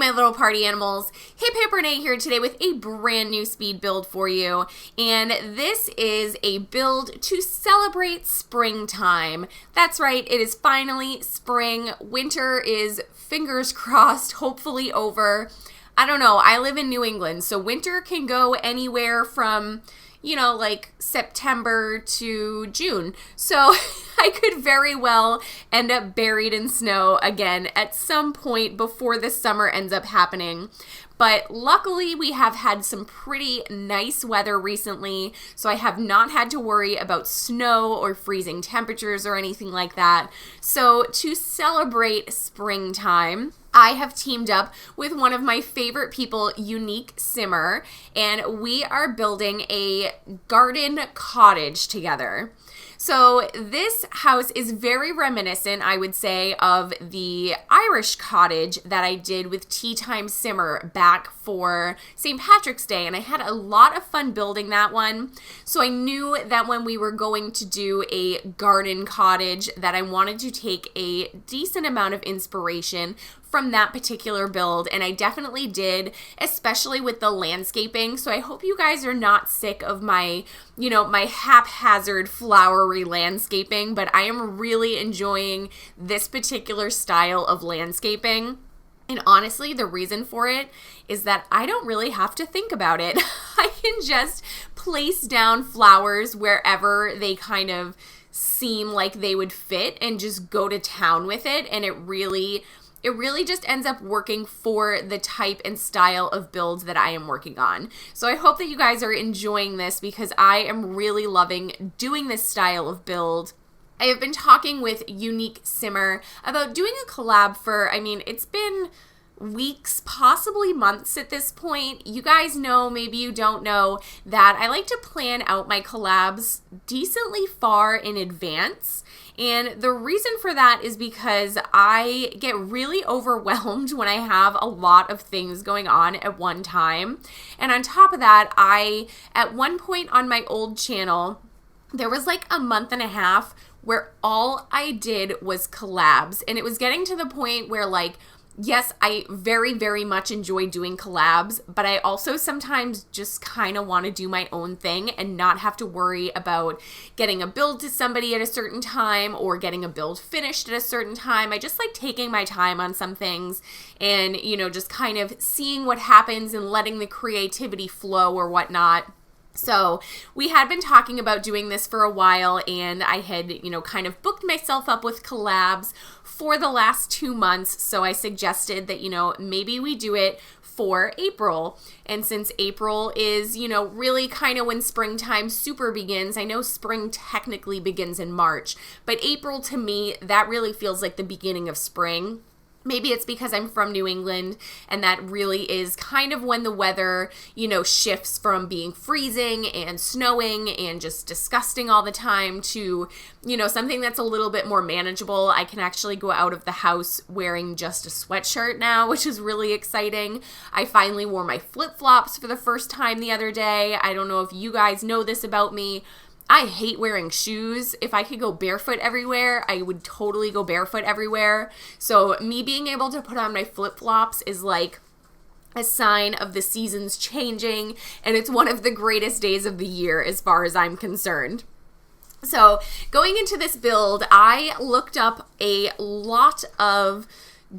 my little party animals, hiphiprenee here today with a brand new speed build for you, and this is a build to celebrate springtime. That's right, it is finally spring. Winter is, fingers crossed, hopefully over. I don't know, I live in New England, so winter can go anywhere from, you know, like September to June. So I could very well end up buried in snow again at some point before the summer ends up happening. But luckily we have had some pretty nice weather recently, so I have not had to worry about snow or freezing temperatures or anything like that. So to celebrate springtime, I have teamed up with one of my favorite people, UniqueSimmer, and we are building a garden cottage together. So this house is very reminiscent, I would say, of the Irish cottage that I did with Tea Time Simmer back for St. Patrick's Day, and I had a lot of fun building that one. So I knew that when we were going to do a garden cottage that I wanted to take a decent amount of inspiration from that particular build, and I definitely did, especially with the landscaping. So I hope you guys are not sick of my, my haphazard flowery landscaping, but I am really enjoying this particular style of landscaping. And honestly, the reason for it is that I don't really have to think about it. I can just place down flowers wherever they kind of seem like they would fit and just go to town with it, and it really just ends up working for the type and style of builds that I am working on. So I hope that you guys are enjoying this because I am really loving doing this style of build. I have been talking with UniqueSimmer about doing a collab for, it's been weeks, possibly months at this point. You guys know, maybe you don't know, that I like to plan out my collabs decently far in advance. And the reason for that is because I get really overwhelmed when I have a lot of things going on at one time. And on top of that, at one point on my old channel, there was like a month and a half where all I did was collabs. And it was getting to the point where, like, yes, I very, very much enjoy doing collabs, but I also sometimes just kind of want to do my own thing and not have to worry about getting a build to somebody at a certain time or getting a build finished at a certain time. I just like taking my time on some things and, just kind of seeing what happens and letting the creativity flow or whatnot. So we had been talking about doing this for a while, and I had, kind of booked myself up with collabs for the last 2 months. So I suggested that, maybe we do it for April. And since April is, really kind of when springtime super begins, I know spring technically begins in March, but April to me, that really feels like the beginning of spring. Maybe it's because I'm from New England and that really is kind of when the weather, shifts from being freezing and snowing and just disgusting all the time to, something that's a little bit more manageable. I can actually go out of the house wearing just a sweatshirt now, which is really exciting. I finally wore my flip-flops for the first time the other day. I don't know if you guys know this about me. I hate wearing shoes. If I could go barefoot everywhere, I would totally go barefoot everywhere. So me being able to put on my flip-flops is like a sign of the seasons changing, and it's one of the greatest days of the year as far as I'm concerned. So going into this build, I looked up a lot of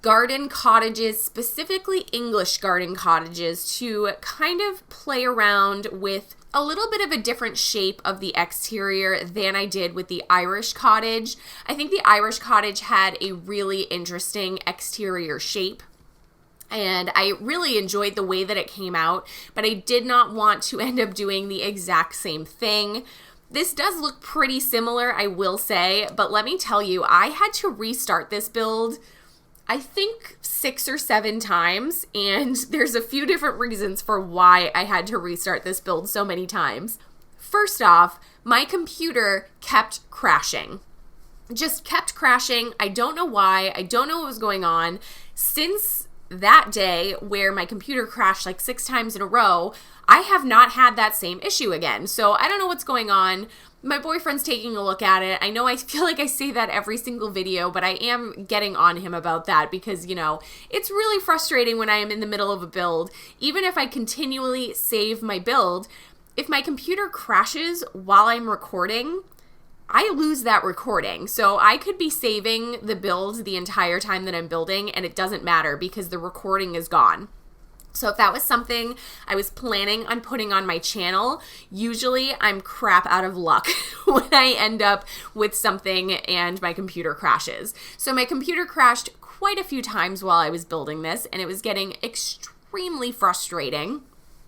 garden cottages, specifically English garden cottages, to kind of play around with a little bit of a different shape of the exterior than I did with the Irish cottage. I think the Irish cottage had a really interesting exterior shape, and I really enjoyed the way that it came out, but I did not want to end up doing the exact same thing. This does look pretty similar, I will say, but let me tell you, I had to restart this build I think 6 or 7 times, and there's a few different reasons for why I had to restart this build so many times. First off, my computer kept crashing. Just kept crashing. I don't know why. I don't know what was going on. Since that day where my computer crashed like 6 times in a row, I have not had that same issue again. So I don't know what's going on. My boyfriend's taking a look at it. I know I feel like I say that every single video, but I am getting on him about that because, you know, it's really frustrating when I am in the middle of a build. Even if I continually save my build, if my computer crashes while I'm recording, I lose that recording. So I could be saving the build the entire time that I'm building and it doesn't matter because the recording is gone. So if that was something I was planning on putting on my channel, usually I'm crap out of luck when I end up with something and my computer crashes. So my computer crashed quite a few times while I was building this, and it was getting extremely frustrating.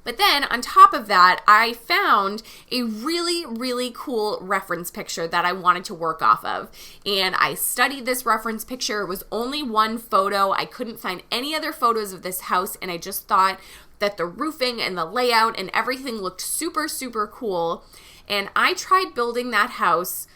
But then on top of that, I found a really, really cool reference picture that I wanted to work off of. And I studied this reference picture. It was only one photo. I couldn't find any other photos of this house. And I just thought that the roofing and the layout and everything looked super, super cool. And I tried building that house,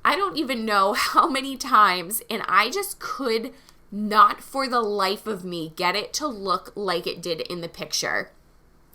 I don't even know how many times. And I just could not for the life of me get it to look like it did in the picture.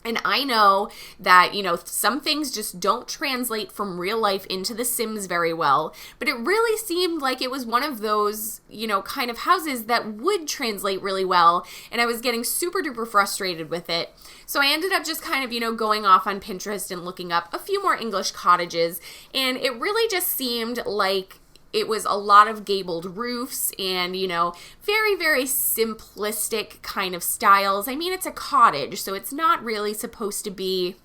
And I know that, you know, some things just don't translate from real life into the Sims very well, but it really seemed like it was one of those, you know, kind of houses that would translate really well, and I was getting super duper frustrated with it. So I ended up just kind of, you know, going off on Pinterest and looking up a few more English cottages, and it really just seemed like it was a lot of gabled roofs and, you know, very, very simplistic kind of styles. I mean, it's a cottage, so it's not really supposed to be,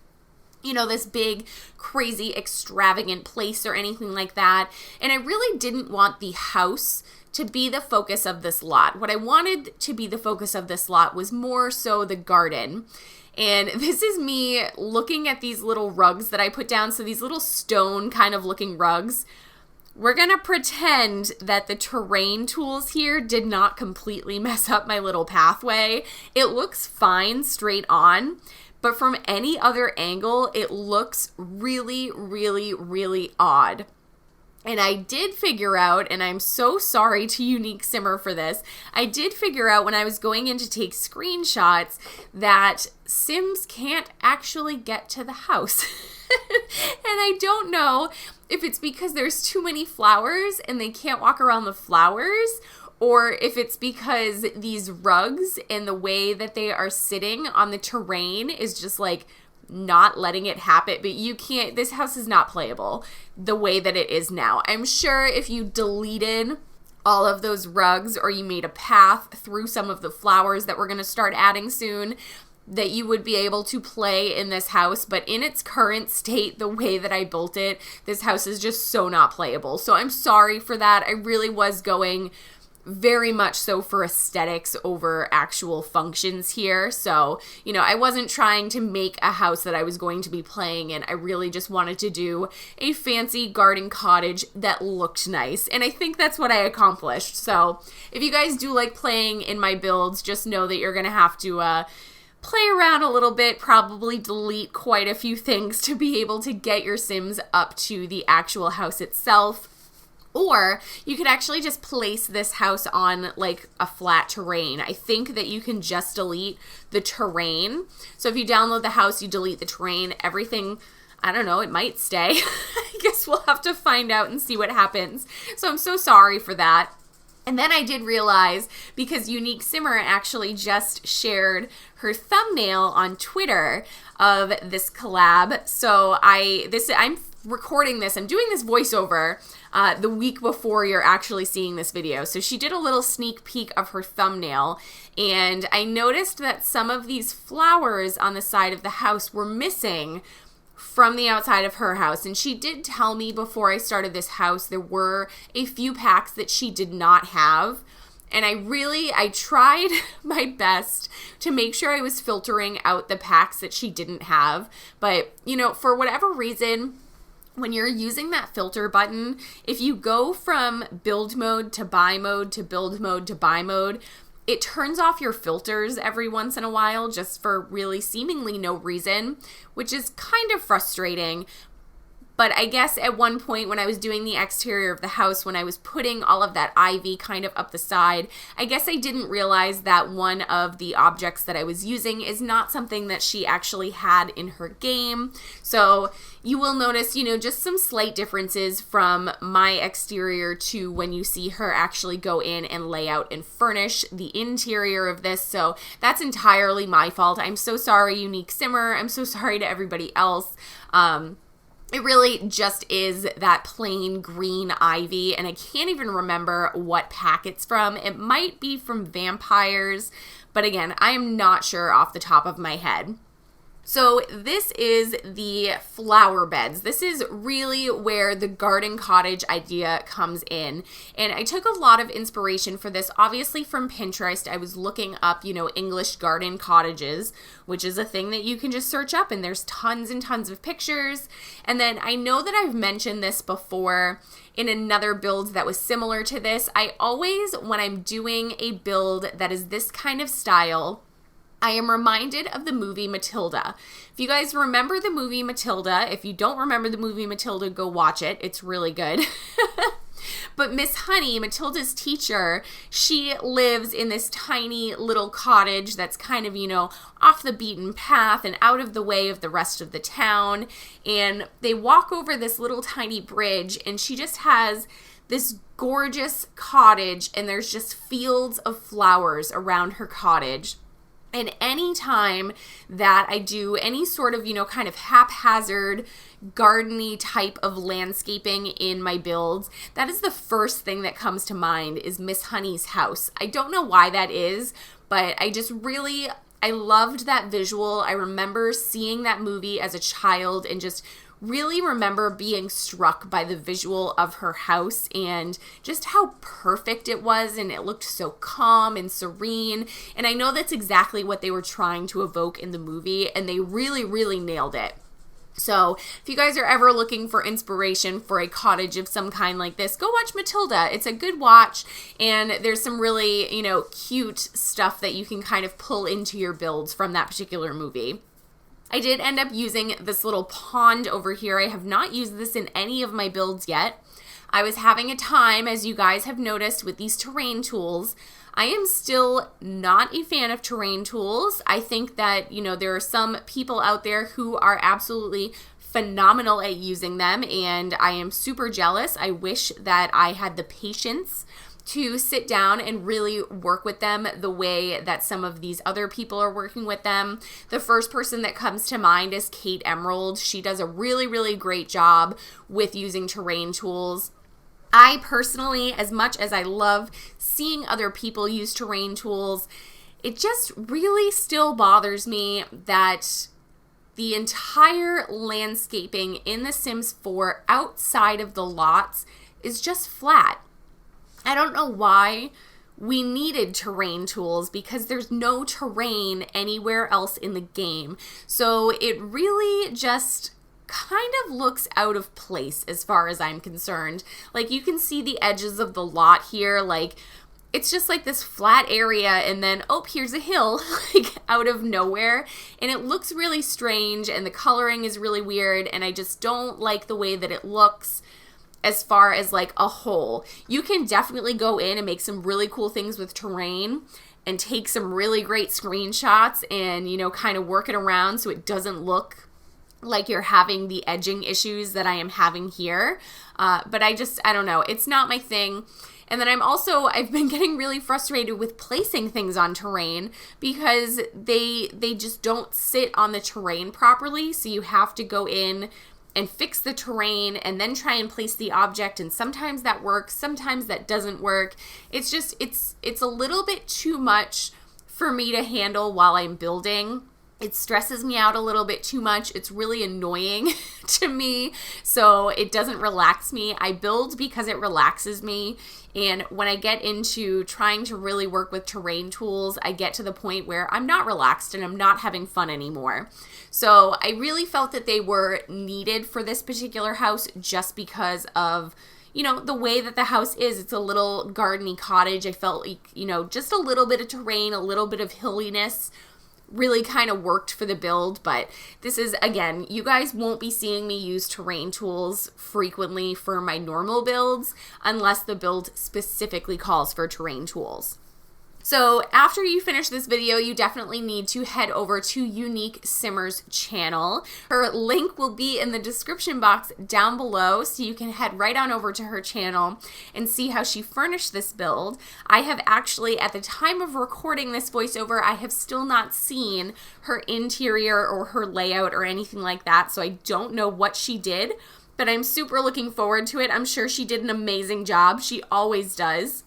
you know, this big, crazy, extravagant place or anything like that. And I really didn't want the house to be the focus of this lot. What I wanted to be the focus of this lot was more so the garden. And this is me looking at these little rugs that I put down. So these little stone kind of looking rugs. We're going to pretend that the terrain tools here did not completely mess up my little pathway. It looks fine straight on, but from any other angle, it looks really, really, really odd. And I did figure out, and I'm so sorry to UniqueSimmer for this, I did figure out when I was going in to take screenshots that Sims can't actually get to the house. And I don't know if it's because there's too many flowers and they can't walk around the flowers, or if it's because these rugs and the way that they are sitting on the terrain is just like not letting it happen. But you can't, this house is not playable the way that it is now. I'm sure if you deleted all of those rugs or you made a path through some of the flowers that we're going to start adding soon, that you would be able to play in this house. But in its current state, the way that I built it, this house is just so not playable. So I'm sorry for that. I really was going very much so for aesthetics over actual functions here. So, you know, I wasn't trying to make a house that I was going to be playing in. I really just wanted to do a fancy garden cottage that looked nice. And I think that's what I accomplished. So if you guys do like playing in my builds, just know that you're going to have to play around a little bit, probably delete quite a few things to be able to get your Sims up to the actual house itself. Or you could actually just place this house on like a flat terrain. I think that you can just delete the terrain. So if you download the house, you delete the terrain, everything, I don't know, it might stay. I guess we'll have to find out and see what happens. So I'm so sorry for that. And then I did realize, because UniqueSimmer actually just shared her thumbnail on Twitter of this collab. So I'm recording this, I'm doing this voiceover the week before you're actually seeing this video. So she did a little sneak peek of her thumbnail, and I noticed that some of these flowers on the side of the house were missing from the outside of her house. And she did tell me before I started this house there were a few packs that she did not have. And I tried my best to make sure I was filtering out the packs that she didn't have. But, you know, for whatever reason, when you're using that filter button, if you go from build mode to buy mode to build mode to buy mode, it turns off your filters every once in a while just for really seemingly no reason, which is kind of frustrating. But I guess at one point when I was doing the exterior of the house, when I was putting all of that ivy kind of up the side, I guess I didn't realize that one of the objects that I was using is not something that she actually had in her game. So you will notice, just some slight differences from my exterior to when you see her actually go in and lay out and furnish the interior of this. So that's entirely my fault. I'm so sorry, UniqueSimmer. I'm so sorry to everybody else. It really just is that plain green ivy, and I can't even remember what pack it's from. It might be from Vampires, but again, I am not sure off the top of my head. So this is the flower beds. This is really where the garden cottage idea comes in. And I took a lot of inspiration for this, obviously from Pinterest. I was looking up, English garden cottages, which is a thing that you can just search up, and there's tons and tons of pictures. And then I know that I've mentioned this before in another build that was similar to this. I always, when I'm doing a build that is this kind of style, I am reminded of the movie Matilda. If you guys remember the movie Matilda, if you don't remember the movie Matilda, go watch it. It's really good. But Miss Honey, Matilda's teacher, she lives in this tiny little cottage that's kind of, off the beaten path and out of the way of the rest of the town. And they walk over this little tiny bridge, and she just has this gorgeous cottage, and there's just fields of flowers around her cottage. And any time that I do any sort of, kind of haphazard, garden-y type of landscaping in my builds, that is the first thing that comes to mind is Miss Honey's house. I don't know why that is, but I loved that visual. I remember seeing that movie as a child and just really remember being struck by the visual of her house and just how perfect it was, and it looked so calm and serene. And I know that's exactly what they were trying to evoke in the movie, and they really, really nailed it. So if you guys are ever looking for inspiration for a cottage of some kind like this, go watch Matilda. It's a good watch, and there's some really, cute stuff that you can kind of pull into your builds from that particular movie. I did end up using this little pond over here. I have not used this in any of my builds yet. I was having a time, as you guys have noticed, with these terrain tools. I am still not a fan of terrain tools. I think that, there are some people out there who are absolutely phenomenal at using them, and I am super jealous. I wish that I had the patience to sit down and really work with them the way that some of these other people are working with them. The first person that comes to mind is Kate Emerald. She does a really, really great job with using terrain tools. I personally, as much as I love seeing other people use terrain tools, it just really still bothers me that the entire landscaping in The Sims 4 outside of the lots is just flat. I don't know why we needed terrain tools, because there's no terrain anywhere else in the game. So it really just kind of looks out of place as far as I'm concerned. Like, you can see the edges of the lot here, like it's just like this flat area, and then, oh, here's a hill, like out of nowhere. And it looks really strange, and the coloring is really weird, and I just don't like the way that it looks as far as like a whole. You can definitely go in and make some really cool things with terrain and take some really great screenshots and, kind of work it around so it doesn't look like you're having the edging issues that I am having here. But I don't know. It's not my thing. And then I've been getting really frustrated with placing things on terrain because they just don't sit on the terrain properly. So you have to go in and fix the terrain and then try and place the object, and sometimes that works, sometimes that doesn't work. It's just, it's a little bit too much for me to handle while I'm building. It stresses me out a little bit too much. It's really annoying to me, so it doesn't relax me. I build because it relaxes me, and when I get into trying to really work with terrain tools, I get to the point where I'm not relaxed and I'm not having fun anymore. So I really felt that they were needed for this particular house just because of, the way that the house is. It's a little gardeny cottage. I felt like, just a little bit of terrain, a little bit of hilliness really kind of worked for the build, but this is, again, you guys won't be seeing me use terrain tools frequently for my normal builds unless the build specifically calls for terrain tools. So after you finish this video, you definitely need to head over to UniqueSimmer's channel. Her link will be in the description box down below, so you can head right on over to her channel and see how she furnished this build. I have actually, at the time of recording this voiceover, I have still not seen her interior or her layout or anything like that, so I don't know what she did, but I'm super looking forward to it. I'm sure she did an amazing job. She always does.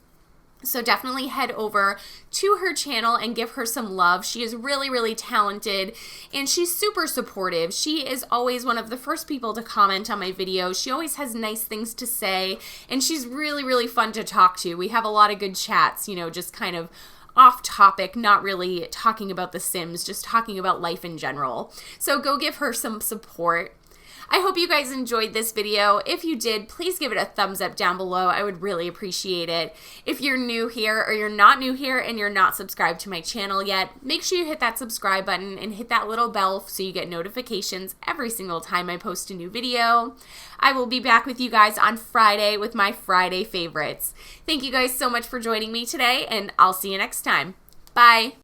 So definitely head over to her channel and give her some love. She is really, really talented, and she's super supportive. She is always one of the first people to comment on my videos. She always has nice things to say, and she's really, really fun to talk to. We have a lot of good chats, you know, just kind of off topic, not really talking about The Sims, just talking about life in general. So go give her some support. I hope you guys enjoyed this video. If you did, please give it a thumbs up down below. I would really appreciate it. If you're new here or you're not new here and you're not subscribed to my channel yet, make sure you hit that subscribe button and hit that little bell so you get notifications every single time I post a new video. I will be back with you guys on Friday with my Friday favorites. Thank you guys so much for joining me today, and I'll see you next time. Bye.